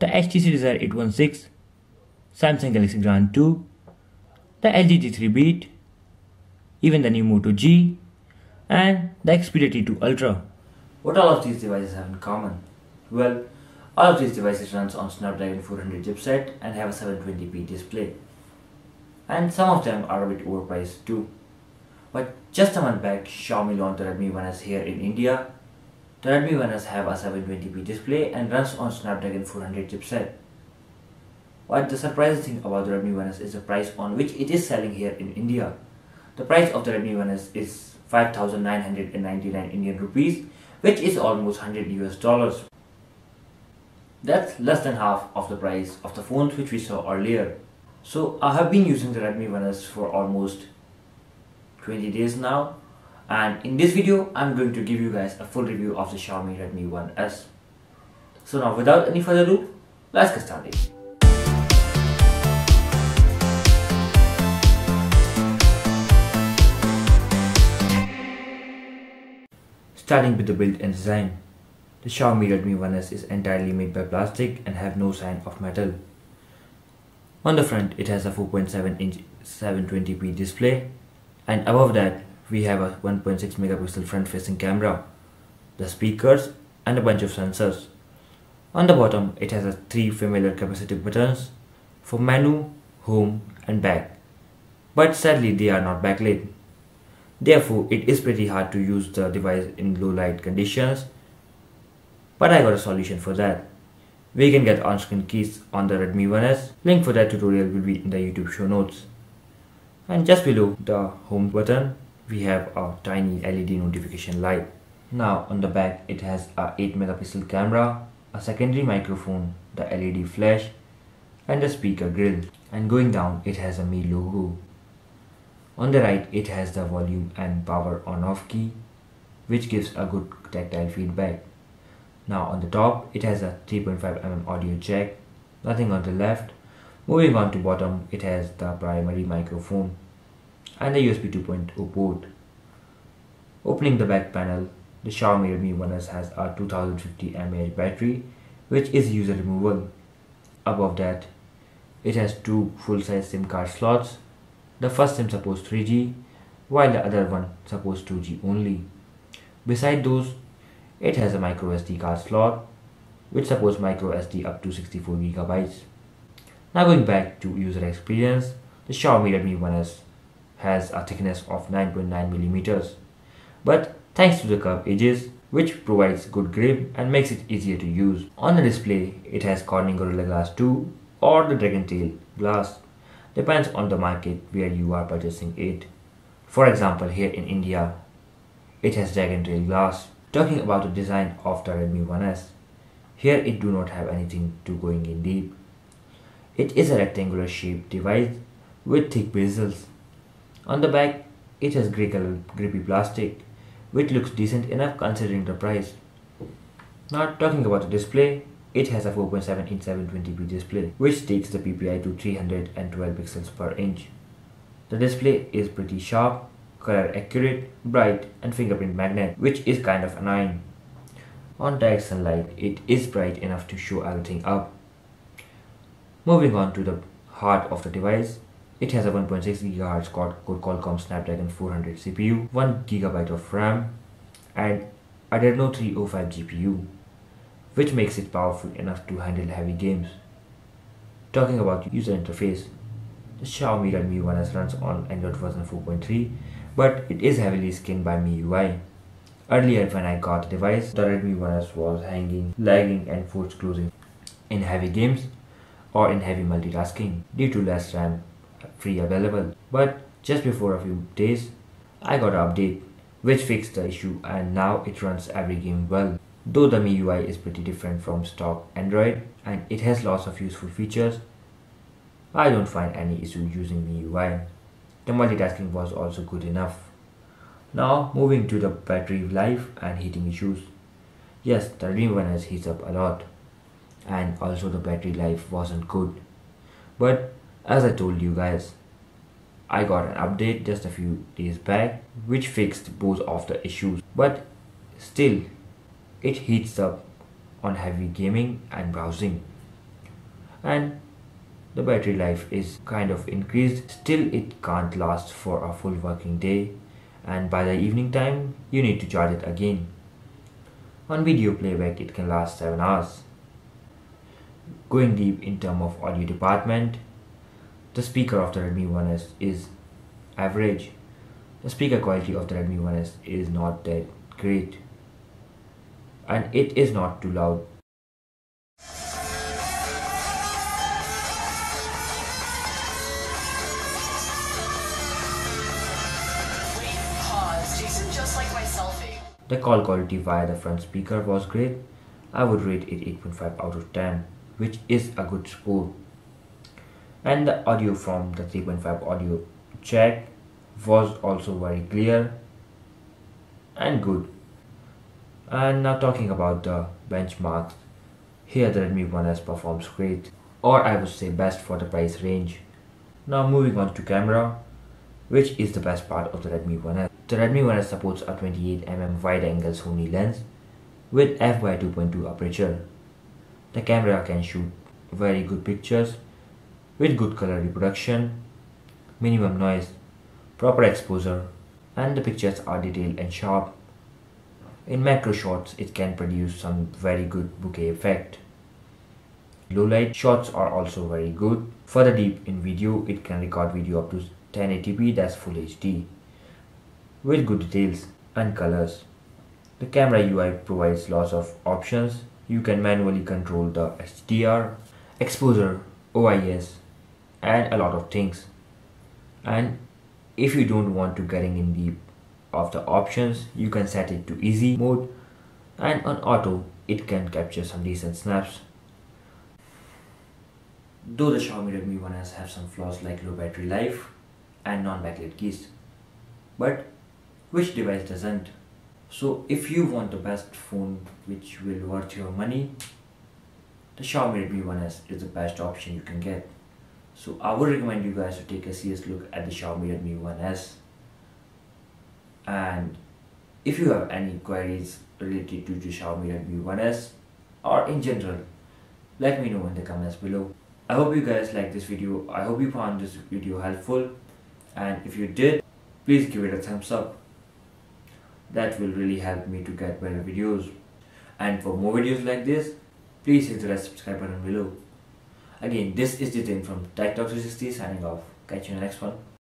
the HTC Desire 816, Samsung Galaxy Grand 2, the LG G3 Beat, even the new Moto G, and the Xperia T2 Ultra. What all of these devices have in common? Well, all of these devices runs on Snapdragon 400 chipset and have a 720p display. And some of them are a bit overpriced too. But just a month back, Xiaomi launched the Redmi 1S here in India. The Redmi 1S have a 720p display and runs on Snapdragon 400 chipset. What the surprising thing about the Redmi 1S is the price on which it is selling here in India. The price of the Redmi 1S is 5,999 Indian rupees, which is almost $100 US. That's less than half of the price of the phones which we saw earlier. So I have been using the Redmi 1S for almost 20 days now, and in this video I'm going to give you guys a full review of the Xiaomi Redmi 1S. So now without any further ado, let's get started. Starting with the build and design. The Xiaomi Redmi 1S is entirely made by plastic and have no sign of metal. On the front it has a 4.7 inch 720p display, and above that we have a 1.6 megapixel front facing camera, the speakers and a bunch of sensors. On the bottom it has 3 familiar capacitive buttons for menu, home and back, but sadly they are not backlit. Therefore it is pretty hard to use the device in low light conditions, but I got a solution for that. We can get on-screen keys on the Redmi 1S. Link for that tutorial will be in the YouTube show notes. And just below the home button we have a tiny LED notification light. Now on the back it has a 8 megapixel camera, a secondary microphone, the LED flash and the speaker grill, and going down it has a Mi logo. On the right it has the volume and power on off key, which gives a good tactile feedback. Now on the top it has a 3.5mm audio jack, nothing on the left. Moving on to bottom, it has the primary microphone and the USB 2.0 port. Opening the back panel, the Xiaomi Redmi 1S has a 2050 mAh battery, which is user removable. Above that, it has 2 full-size SIM card slots. The first SIM supports 3G, while the other one supports 2G only. Beside those, it has a micro SD card slot, which supports micro SD up to 64 GB. Now going back to user experience, the Xiaomi Redmi 1S has a thickness of 9.9mm, but thanks to the curved edges, which provides good grip and makes it easier to use. On the display, it has Corning Gorilla Glass 2 or the Dragon Tail glass, depends on the market where you are purchasing it. For example, here in India, it has Dragon Tail glass. Talking about the design of the Redmi 1S, here it do not have anything to going in deep. It is a rectangular shaped device with thick bezels. On the back, it has grey color grippy plastic, which looks decent enough considering the price. Now talking about the display, it has a 4.7 inch 720p display, which takes the PPI to 312 pixels per inch. The display is pretty sharp, color accurate, bright and fingerprint magnet, which is kind of annoying. On direct sunlight, it is bright enough to show everything up. Moving on to the heart of the device, it has a 1.6 GHz Qualcomm Snapdragon 400 CPU, 1 GB of RAM and Adreno 305 GPU, which makes it powerful enough to handle heavy games. Talking about user interface, the Xiaomi Redmi 1S runs on Android version 4.3, but it is heavily skinned by MIUI. Earlier when I got the device, the Redmi 1S was hanging, lagging and force closing in heavy games or in heavy multitasking due to less RAM free available. But just before a few days, I got an update which fixed the issue and now it runs every game well. Though the MIUI is pretty different from stock Android and it has lots of useful features, I don't find any issue using MIUI. The multitasking was also good enough. Now moving to the battery life and heating issues. Yes, the Redmi 1S heats up a lot and also the battery life wasn't good. But as I told you guys, I got an update just a few days back which fixed both of the issues, but still it heats up on heavy gaming and browsing. and the battery life is kind of increased. Still, it can't last for a full working day, and by the evening time you need to charge it again. On video playback it can last 7 hours. Going deep in terms of audio department, the speaker of the Redmi 1S is average. The speaker quality of the Redmi 1S is not that great, and it is not too loud. The call quality via the front speaker was great. I would rate it 8.5 out of 10, which is a good score. And the audio from the 3.5 audio jack was also very clear and good. And now talking about the benchmarks, here the Redmi 1S performs great, or I would say best for the price range. Now moving on to camera, which is the best part of the Redmi 1S. The Redmi 1S supports a 28mm wide-angle Sony lens with f/2.2 aperture. The camera can shoot very good pictures with good color reproduction, minimum noise, proper exposure, and the pictures are detailed and sharp. In macro shots, it can produce some very good bokeh effect. Low light shots are also very good. Further deep in video, it can record video up to 1080p, that's full HD, with good details and colors. The camera UI provides lots of options. You can manually control the HDR, exposure, OIS, and a lot of things. And if you don't want to getting in deep of the options, you can set it to easy mode, and on auto it can capture some decent snaps. Though the Xiaomi Redmi 1S have some flaws like low battery life and non-backlit keys, but which device doesn't? So if you want the best phone which will worth your money, the Xiaomi Redmi 1S is the best option you can get. So I would recommend you guys to take a serious look at the Xiaomi Redmi 1S. And if you have any queries related to the Xiaomi Redmi 1S or in general, let me know in the comments below. I hope you guys like this video. I hope you found this video helpful, and if you did, please give it a thumbs up. That will really help me to get better videos. And for more videos like this, please hit the red subscribe button below. Again, this is Jitin from Tech Talk 360 signing off. Catch you in the next one.